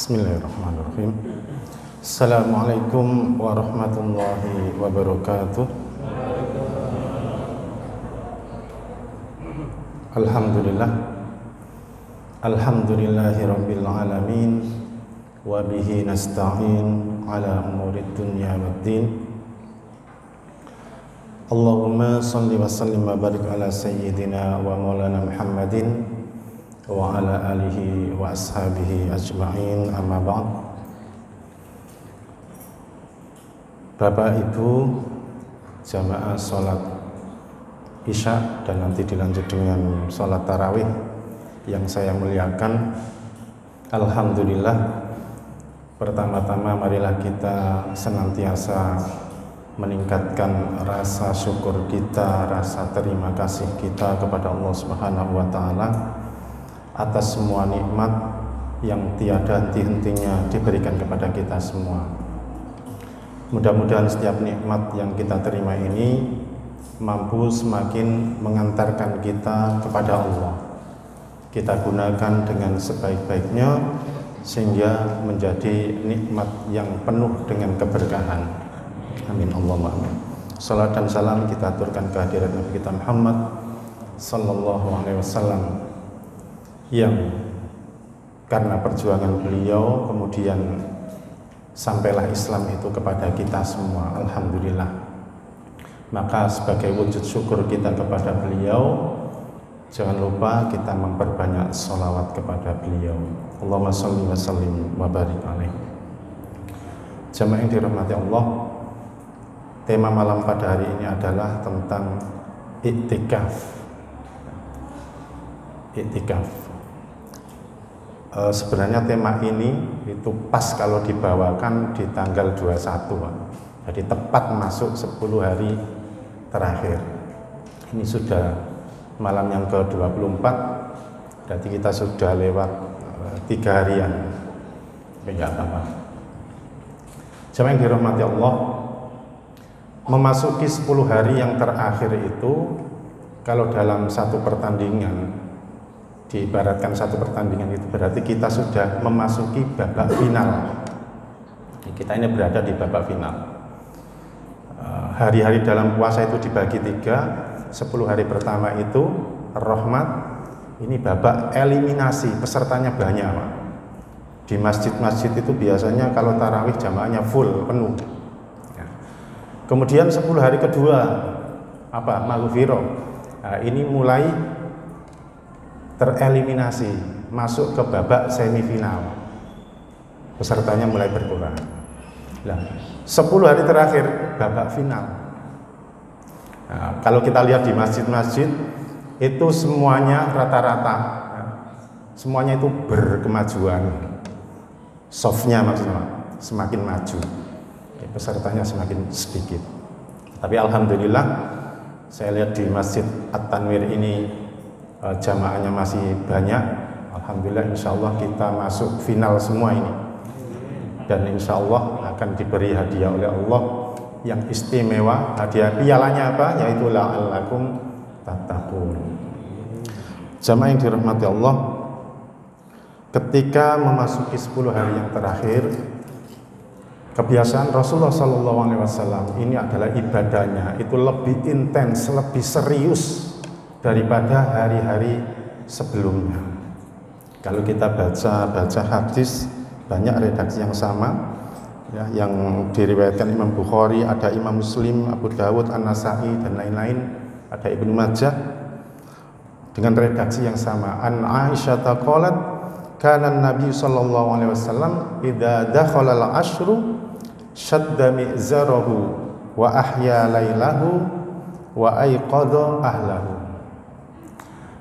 Bismillahirrahmanirrahim. Assalamualaikum warahmatullahi wabarakatuh. Alhamdulillah. Alhamdulillahi rabbil alamin. Wa bihi nasta'in ala umurid dunya waddin. Allahumma salli wa sallim wa barik ala sayyidina wa maulana Muhammadin wa ala alihi wa ashabihi ajma'in, amma ba'd. Bapak Ibu jamaah sholat Isya dan nanti dilanjut dengan sholat tarawih yang saya muliakan, alhamdulillah, pertama-tama marilah kita senantiasa meningkatkan rasa syukur kita, rasa terima kasih kita kepada Allah Subhanahu wa Ta'ala atas semua nikmat yang tiada henti-hentinya diberikan kepada kita semua. Mudah-mudahan setiap nikmat yang kita terima ini mampu semakin mengantarkan kita kepada Allah. Kita gunakan dengan sebaik-baiknya sehingga menjadi nikmat yang penuh dengan keberkahan. Amin Allahumma amin. Salat dan salam kita aturkan kehadirat Nabi kita Muhammad sallallahu alaihi wasallam, yang karena perjuangan beliau kemudian sampailah Islam itu kepada kita semua, alhamdulillah. Maka sebagai wujud syukur kita kepada beliau, jangan lupa kita memperbanyak sholawat kepada beliau. Allahumma sholli wa sallim wa barik alaih. Jamaah yang dirahmati Allah, tema malam pada hari ini adalah tentang iktikaf. Iktikaf. Sebenarnya tema ini itu pas kalau dibawakan di tanggal 21, jadi tepat masuk 10 hari terakhir. Ini sudah malam yang ke-24, berarti kita sudah lewat 3 harian. Tapi enggak apa-apa. Jamaah yang dirahmati Allah, memasuki 10 hari yang terakhir itu, kalau dalam satu pertandingan, diibaratkan satu pertandingan itu berarti kita sudah memasuki babak final. Kita ini berada di babak final. Hari-hari dalam puasa itu dibagi 3. 10 hari pertama itu rahmat, ini babak eliminasi, pesertanya banyak, Pak. Di masjid-masjid itu biasanya kalau tarawih jamaahnya full, penuh. Kemudian 10 hari kedua maghfirah. Ini mulai tereliminasi, masuk ke babak semifinal. Pesertanya mulai berkurang. Nah, 10 hari terakhir babak final. Nah, kalau kita lihat di masjid-masjid itu semuanya rata-rata, semuanya itu berkemajuan. Softnya maksudnya semakin maju, pesertanya semakin sedikit. Tapi alhamdulillah, saya lihat di Masjid At-Tanwir ini jamaahnya masih banyak. Alhamdulillah, insya Allah kita masuk final semua ini, dan insya Allah akan diberi hadiah oleh Allah yang istimewa. Hadiah pialanya apa? Yaitu la'allakum tattaqun. Jamaah yang dirahmati Allah, ketika memasuki 10 hari yang terakhir, kebiasaan Rasulullah SAW ini adalah ibadahnya itu lebih intens, lebih serius daripada hari-hari sebelumnya. Kalau kita baca hadis, banyak redaksi yang sama, ya, yang diriwayatkan Imam Bukhari, ada Imam Muslim, Abu Dawud, An-Nasai dan lain-lain, ada Ibnu Majah dengan redaksi yang sama. An Aisyah qalat, kana Nabi sallallahu alaihi wasallam idza dakhala al-ashru shadda mi'zarahu wa ahya lailahu wa aiqadha ahlahu.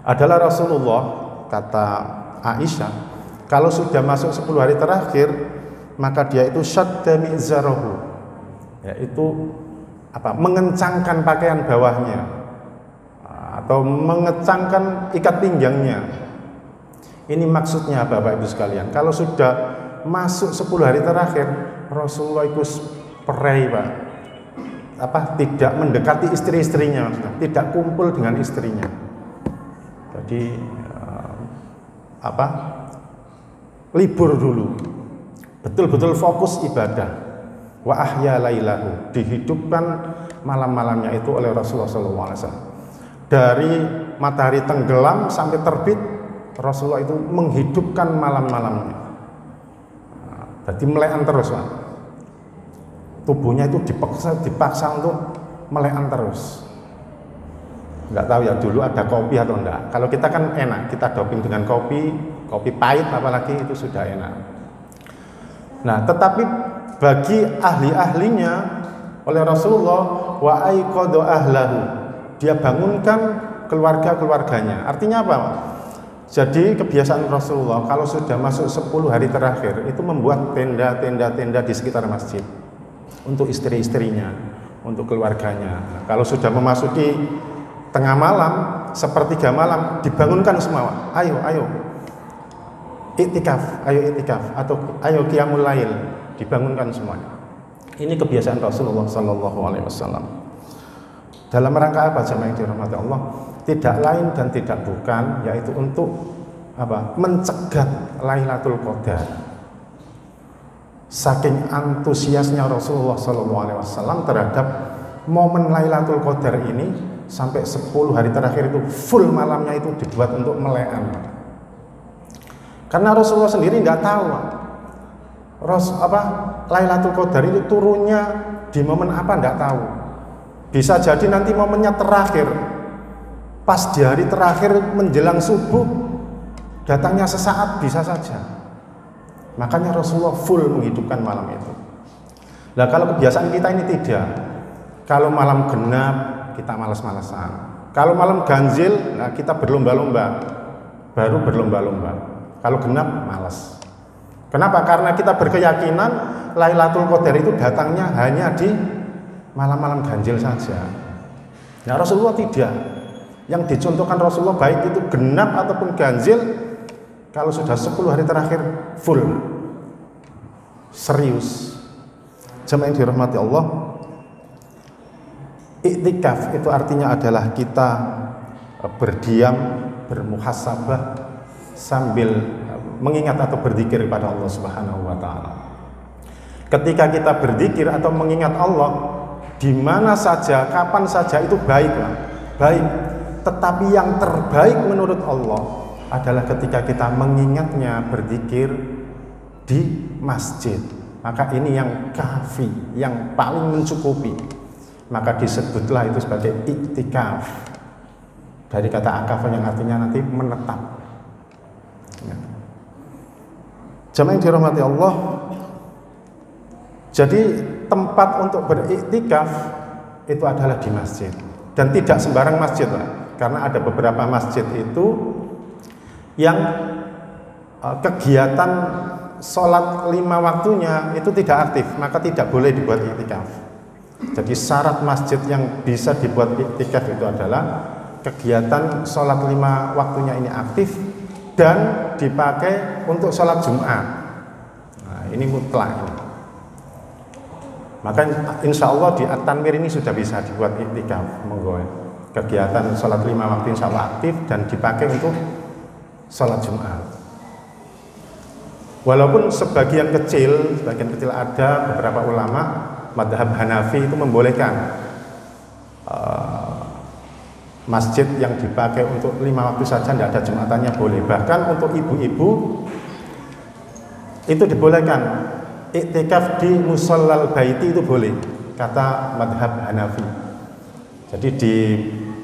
Adalah Rasulullah, kata Aisyah, kalau sudah masuk 10 hari terakhir, maka dia itu shadda mi'zarahu, yaitu mengencangkan pakaian bawahnya atau mengencangkan ikat pinggangnya. Ini maksudnya Bapak Ibu sekalian, kalau sudah masuk 10 hari terakhir, Rasulullah itu spray, Pak. Tidak mendekati istri-istrinya, tidak kumpul dengan istrinya. Jadi libur dulu, betul-betul fokus ibadah. Wa ahya lailahu, dihidupkan malam-malamnya itu oleh Rasulullah SAW. Dari matahari tenggelam sampai terbit, Rasulullah itu menghidupkan malam-malamnya. Jadi melekan terus, Pak. Tubuhnya itu dipaksa untuk melekan terus. Nggak tahu ya dulu ada kopi atau enggak. Kalau kita kan enak, kita doping dengan kopi pahit apalagi itu sudah enak. Nah, tetapi bagi ahli-ahlinya oleh Rasulullah, wa aiqadha ahlahu, dia bangunkan keluarga-keluarganya. Artinya apa? Jadi kebiasaan Rasulullah kalau sudah masuk 10 hari terakhir itu membuat tenda-tenda di sekitar masjid untuk istri-istrinya, untuk keluarganya. Kalau sudah memasuki tengah malam, sepertiga malam, dibangunkan semua. Ayo iktikaf, atau ayo qiyamul lail, dibangunkan semuanya. Ini kebiasaan Rasulullah Sallallahu Alaihi Wasallam. Dalam rangka apa jemaah yang dirahmati Allah? Tidak lain dan tidak bukan, yaitu untuk apa? Mencegat Lailatul Qadar. Saking antusiasnya Rasulullah Sallallahu Alaihi Wasallam terhadap momen Lailatul Qadar ini, sampai 10 hari terakhir itu full malamnya itu dibuat untuk melekan. Karena Rasulullah sendiri nggak tahu Lailatul Qadar itu turunnya di momen apa, nggak tahu. Bisa jadi nanti momennya terakhir, pas di hari terakhir menjelang subuh, datangnya sesaat, bisa saja. Makanya Rasulullah full menghidupkan malam itu. Nah, kalau kebiasaan kita ini tidak. Kalau malam genap kita malas-malasan. Kalau malam ganjil, nah kita berlomba-lomba. Baru berlomba-lomba. Kalau genap, malas. Kenapa? Karena kita berkeyakinan Lailatul Qadar itu datangnya hanya di malam-malam ganjil saja. Nah, Rasulullah tidak. Yang dicontohkan Rasulullah baik itu genap ataupun ganjil, kalau sudah 10 hari terakhir full. Serius. Jemaah yang dirahmati Allah, iktikaf itu artinya adalah kita berdiam, bermuhasabah sambil mengingat atau berzikir kepada Allah Subhanahu wa taala. Ketika kita berzikir atau mengingat Allah di mana saja, kapan saja itu baiklah. Baik. Tetapi yang terbaik menurut Allah adalah ketika kita mengingatnya berzikir di masjid. Maka ini yang kafi, yang paling mencukupi. Maka disebutlah itu sebagai iktikaf. Dari kata akaf yang artinya nanti menetap. Ya. Jemaah yang dirahmati Allah, jadi tempat untuk beriktikaf itu adalah di masjid. Dan tidak sembarang masjid lah. Karena ada beberapa masjid itu yang kegiatan sholat 5 waktunya itu tidak aktif, maka tidak boleh dibuat iktikaf. Jadi syarat masjid yang bisa dibuat iktikaf itu adalah kegiatan sholat 5 waktunya ini aktif dan dipakai untuk sholat Jumat. Nah, ini mutlak ini. Maka insya Allah di At-Tanwir ini sudah bisa dibuat iktikaf, monggo. Kegiatan sholat 5 waktu insya Allah aktif dan dipakai untuk sholat Jumat. Walaupun sebagian kecil ada beberapa ulama madhab Hanafi itu membolehkan masjid yang dipakai untuk 5 waktu saja tidak ada Jumatannya boleh. Bahkan untuk ibu-ibu itu dibolehkan iktikaf di musallal baiti itu boleh, kata madhab Hanafi. Jadi di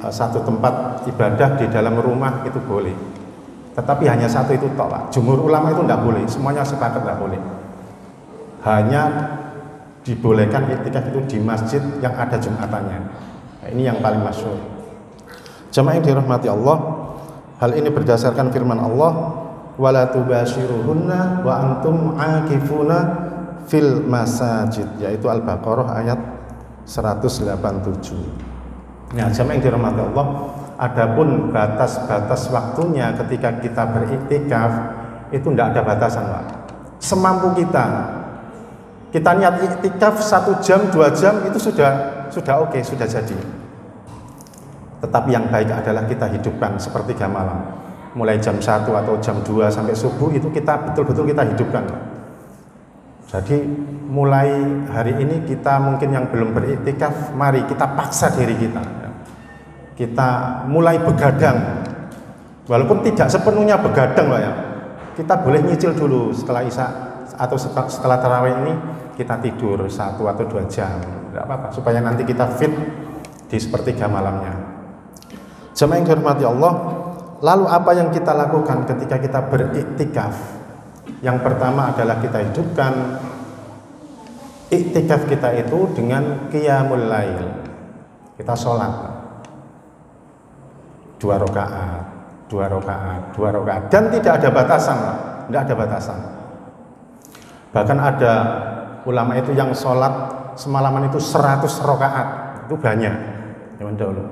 satu tempat ibadah di dalam rumah itu boleh, tetapi hanya satu itu tok, Pak. Jumhur ulama itu tidak boleh, semuanya sepakat tidak boleh. Hanya dibolehkan iktikaf itu di masjid yang ada Jumatannya. Nah, ini yang paling masyhur. Jemaah yang dirahmati Allah, hal ini berdasarkan firman Allah, wala tubashiruhunna wa antum aakifuna fil masajid, yaitu Al-Baqarah ayat 187. Nah, jemaah yang dirahmati Allah, adapun batas-batas waktunya ketika kita beriktikaf itu tidak ada batasan, Pak. Semampu kita. Kita niat iktikaf 1 jam, 2 jam itu sudah oke, sudah jadi. Tetapi yang baik adalah kita hidupkan sepertiga malam. Mulai jam 1 atau jam 2 sampai subuh itu kita betul-betul kita hidupkan. Jadi mulai hari ini kita mungkin yang belum beriktikaf, mari kita paksa diri kita. Kita mulai begadang. Walaupun tidak sepenuhnya begadang loh ya. Kita boleh nyicil dulu setelah Isya atau setelah tarawih ini kita tidur 1 atau 2 jam. Tidak apa-apa supaya nanti kita fit di sepertiga malamnya. Jemaah yang dihormati Allah, lalu apa yang kita lakukan ketika kita beriktikaf? Yang pertama adalah kita hidupkan iktikaf kita itu dengan qiyamul lail. Kita sholat 2 rakaat, 2 rakaat, 2 rakaat, dan tidak ada batasan, tidak ada batasan. Bahkan ada ulama itu yang sholat semalaman itu 100 rakaat, itu banyak zaman dahulu.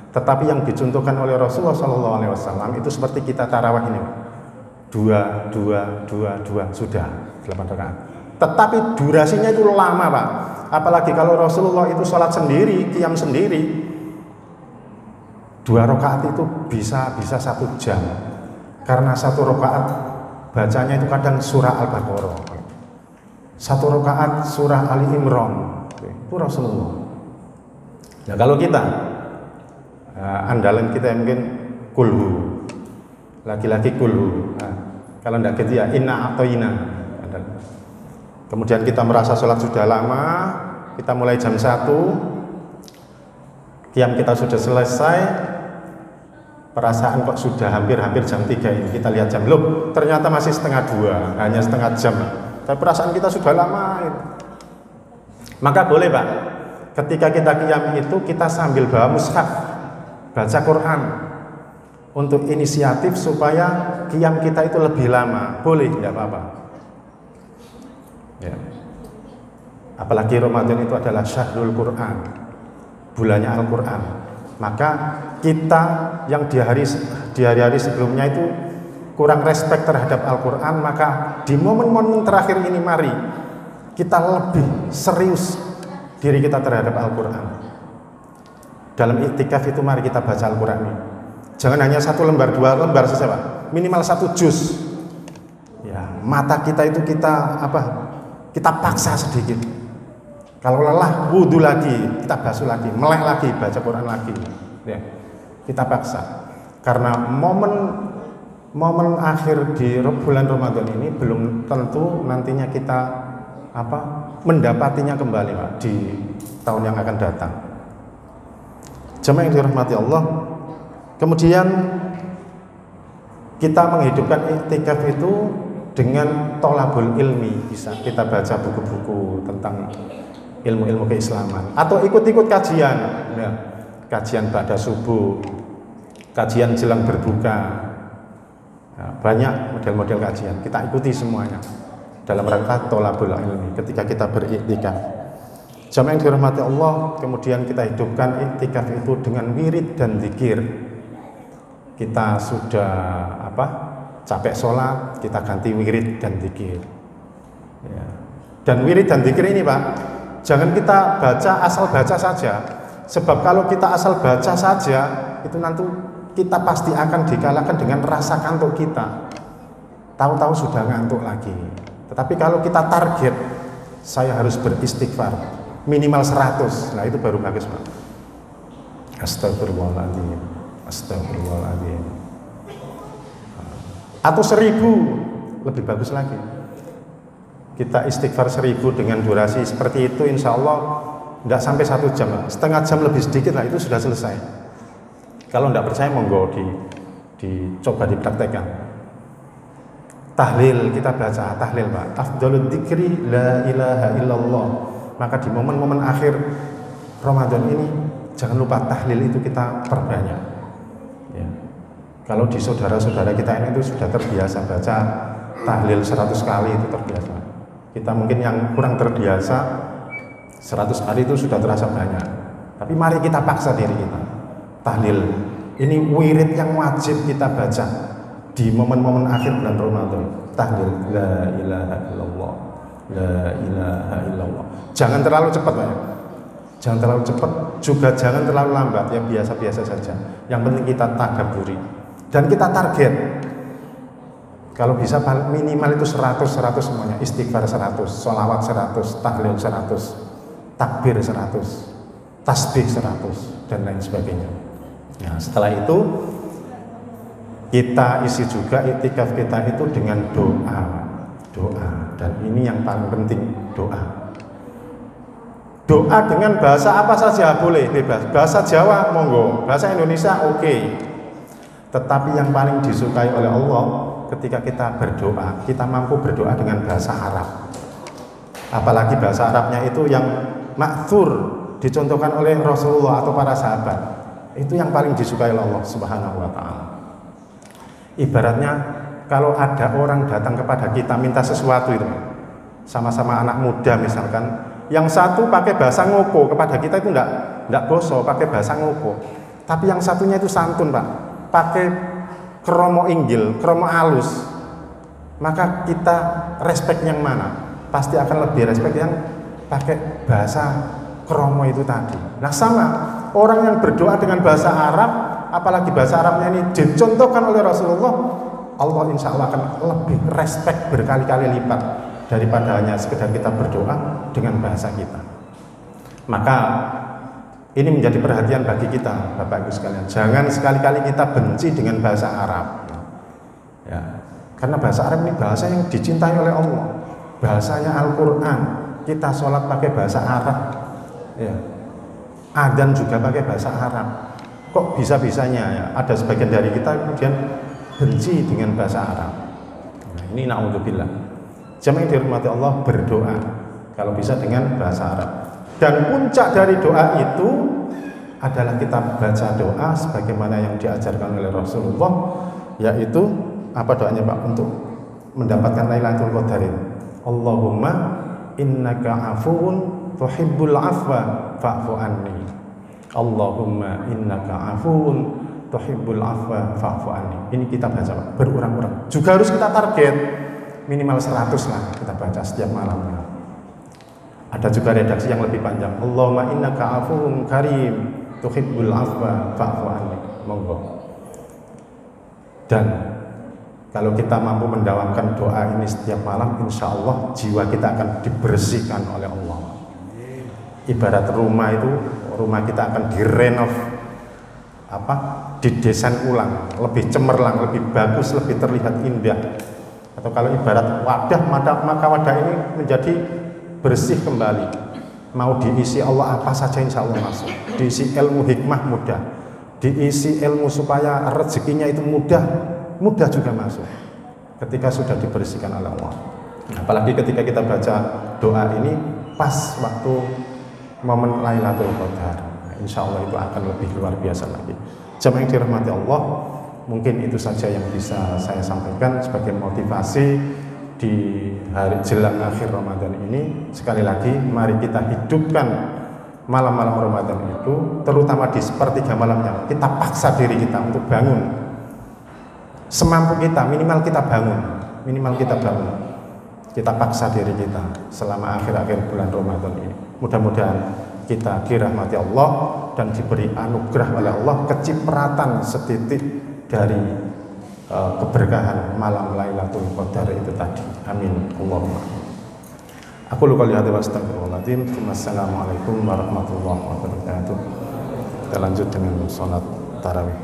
Tetapi yang dicontohkan oleh Rasulullah SAW itu seperti kita tarawih ini, 2, 2, 2, 2, sudah 8 rakaat. Tetapi durasinya itu lama Pak. Apalagi kalau Rasulullah itu sholat sendiri, qiyam sendiri, 2 rakaat itu bisa 1 jam. Karena 1 rakaat bacanya itu kadang surah Al-Baqarah, 1 rakaat surah Ali Imran, itu Rasulullah. Nah kalau kita andalan kita mungkin kulhu, laki-laki kulhu. Nah, kalau tidak gitu ya inna atoina. Kemudian kita merasa sholat sudah lama, kita mulai jam 1, qiyam kita sudah selesai, perasaan kok sudah hampir jam 3 ini, kita lihat jam, loh ternyata masih setengah 2, hanya setengah jam, tapi perasaan kita sudah lama gitu. Maka boleh Pak, ketika kita qiyam itu kita sambil bawa mushaf, baca Quran untuk inisiatif supaya qiyam kita itu lebih lama, boleh, tidak apa-apa ya. Apalagi Ramadan itu adalah syahrul Quran, bulannya Al-Quran. Maka kita yang di hari-hari sebelumnya itu kurang respect terhadap Al-Quran, maka di momen-momen terakhir ini mari kita lebih serius diri kita terhadap Al-Quran. Dalam iktikaf itu mari kita baca Al-Quran ini. Jangan hanya 1 lembar, 2 lembar saja Pak. Minimal 1 juz. Ya, mata kita itu kita paksa sedikit. Kalau lelah, wudhu lagi, kita basuh lagi, melek lagi, baca Quran lagi. Ya, kita paksa. Karena momen akhir di bulan Ramadan ini belum tentu nantinya kita mendapatinya kembali Pak di tahun yang akan datang. Jemaah yang dirahmati Allah, kemudian kita menghidupkan iktikaf itu dengan tolabul ilmi. Bisa kita baca buku-buku tentang ilmu-ilmu keislaman atau ikut-ikut kajian ya. Kajian pada subuh, kajian jelang berbuka ya, banyak model-model kajian, kita ikuti semuanya dalam rangka tolabul ilmi ketika kita beriktikaf. Jamaah yang dirahmati Allah, kemudian kita hidupkan iktikaf itu dengan wirid dan zikir. Kita sudah capek sholat, kita ganti wirid dan zikir ya. Dan wirid dan zikir ini Pak, jangan kita baca asal baca saja, sebab kalau kita asal baca saja itu nanti kita pasti akan dikalahkan dengan rasa kantuk kita, tahu-tahu sudah ngantuk lagi. Tetapi kalau kita target, saya harus beristighfar minimal 100, nah itu baru bagus Pak. Astagfirullahaladzim, astagfirullahaladzim, atau 1000 lebih bagus lagi. Kita istighfar 1000 dengan durasi seperti itu, insya Allah tidak sampai 1 jam, setengah jam lebih sedikit lah itu sudah selesai. Kalau tidak percaya monggo dicoba dipraktekkan. Tahlil, kita baca tahlil Pak. Afdhalul dzikri la ilaha illallah. Maka di momen-momen akhir Ramadan ini jangan lupa tahlil itu kita perbanyak ya. Kalau di saudara-saudara kita ini itu sudah terbiasa baca tahlil 100 kali, itu terbiasa. Kita mungkin yang kurang terbiasa 100 kali itu sudah terasa banyak. Tapi mari kita paksa diri kita. Tahlil ini wirid yang wajib kita baca di momen-momen akhir bulan Ramadan. Tahlil la ilaha illallah, la ilaha illallah. Jangan terlalu cepat Pak. Jangan terlalu cepat, juga jangan terlalu lambat, ya biasa-biasa saja. Yang penting kita tadabburi dan kita target. Kalau bisa minimal itu 100 semuanya. Istighfar 100, sholawat 100, tahlil 100, takbir 100, tasbih 100, dan lain sebagainya. Nah, setelah itu kita isi juga iktikaf kita itu dengan doa. Dan ini yang paling penting, doa. Doa dengan bahasa apa saja boleh, bebas. Bahasa Jawa monggo, bahasa Indonesia oke. Tetapi yang paling disukai oleh Allah ketika kita berdoa, kita mampu berdoa dengan bahasa Arab. Apalagi bahasa Arabnya itu yang ma'thur, dicontohkan oleh Rasulullah atau para sahabat. Itu yang paling disukai oleh Allah Subhanahu wa taala. Ibaratnya kalau ada orang datang kepada kita minta sesuatu itu, sama-sama anak muda misalkan, yang satu pakai bahasa ngoko kepada kita itu enggak boso, pakai bahasa ngoko. Tapi yang satunya itu santun, Pak. Pakai kromo inggil, kromo halus, maka kita respect yang mana? Pasti akan lebih respect yang pakai bahasa kromo itu tadi. Nah sama, orang yang berdoa dengan bahasa Arab, apalagi bahasa Arabnya ini dicontohkan oleh Rasulullah, Allah insya Allah akan lebih respect berkali-kali lipat daripada hanya sekedar kita berdoa dengan bahasa kita. Maka ini menjadi perhatian bagi kita, Bapak Ibu sekalian. Jangan sekali-kali kita benci dengan bahasa Arab. Ya, karena bahasa Arab ini bahasa yang dicintai oleh Allah. Bahasanya Al-Quran. Kita sholat pakai bahasa Arab. Ya. Adzan juga pakai bahasa Arab. Kok bisa-bisanya ya? Ada sebagian dari kita kemudian benci dengan bahasa Arab. Nah, ini na'udzubillah. Jamaah yang dirahmati Allah, berdoa kalau bisa dengan bahasa Arab. Dan puncak dari doa itu adalah kita baca doa sebagaimana yang diajarkan oleh Rasulullah, yaitu apa doanya Pak untuk mendapatkan Lailatul Qadar. Allahumma innaka afuwun tuhibbul afwa fa'fu anni. Allahumma innaka afuwun tuhibbul afwa fa'fu anni. Ini kita baca Pak, berulang-ulang. Juga harus kita target minimal 100 lah kita baca setiap malamnya. Ada juga redaksi yang lebih panjang. Allahumma innaka afuwun karim tuhibbul afwa fa'fu anni. Monggo. Dan kalau kita mampu mendawamkan doa ini setiap malam, insya Allah jiwa kita akan dibersihkan oleh Allah. Ibarat rumah itu, rumah kita akan direnov, didesain ulang, lebih cemerlang, lebih bagus, lebih terlihat indah. Atau kalau ibarat wadah, maka wadah ini menjadi bersih kembali. Mau diisi Allah apa saja insya Allah masuk. Diisi ilmu hikmah mudah, diisi ilmu supaya rezekinya itu mudah juga masuk ketika sudah dibersihkan oleh Allah. Apalagi ketika kita baca doa ini pas waktu momen Lailatul Qadar, insya Allah itu akan lebih luar biasa lagi. Jamaah yang dirahmati Allah, mungkin itu saja yang bisa saya sampaikan sebagai motivasi di hari jelang akhir Ramadan ini. Sekali lagi mari kita hidupkan malam-malam Ramadan itu, terutama di sepertiga malamnya. Kita paksa diri kita untuk bangun semampu kita, minimal kita bangun, kita paksa diri kita selama akhir-akhir bulan Ramadan ini. Mudah-mudahan kita dirahmati Allah dan diberi anugerah oleh Allah kecipratan setitik dari keberkahan malam Lailatul Qadar itu tadi. Amin. Allahumma. Aku lupa lihat wa astagfirullahaladzim. Wassalamualaikum warahmatullahi wabarakatuh. Kita lanjut dengan sholat tarawih.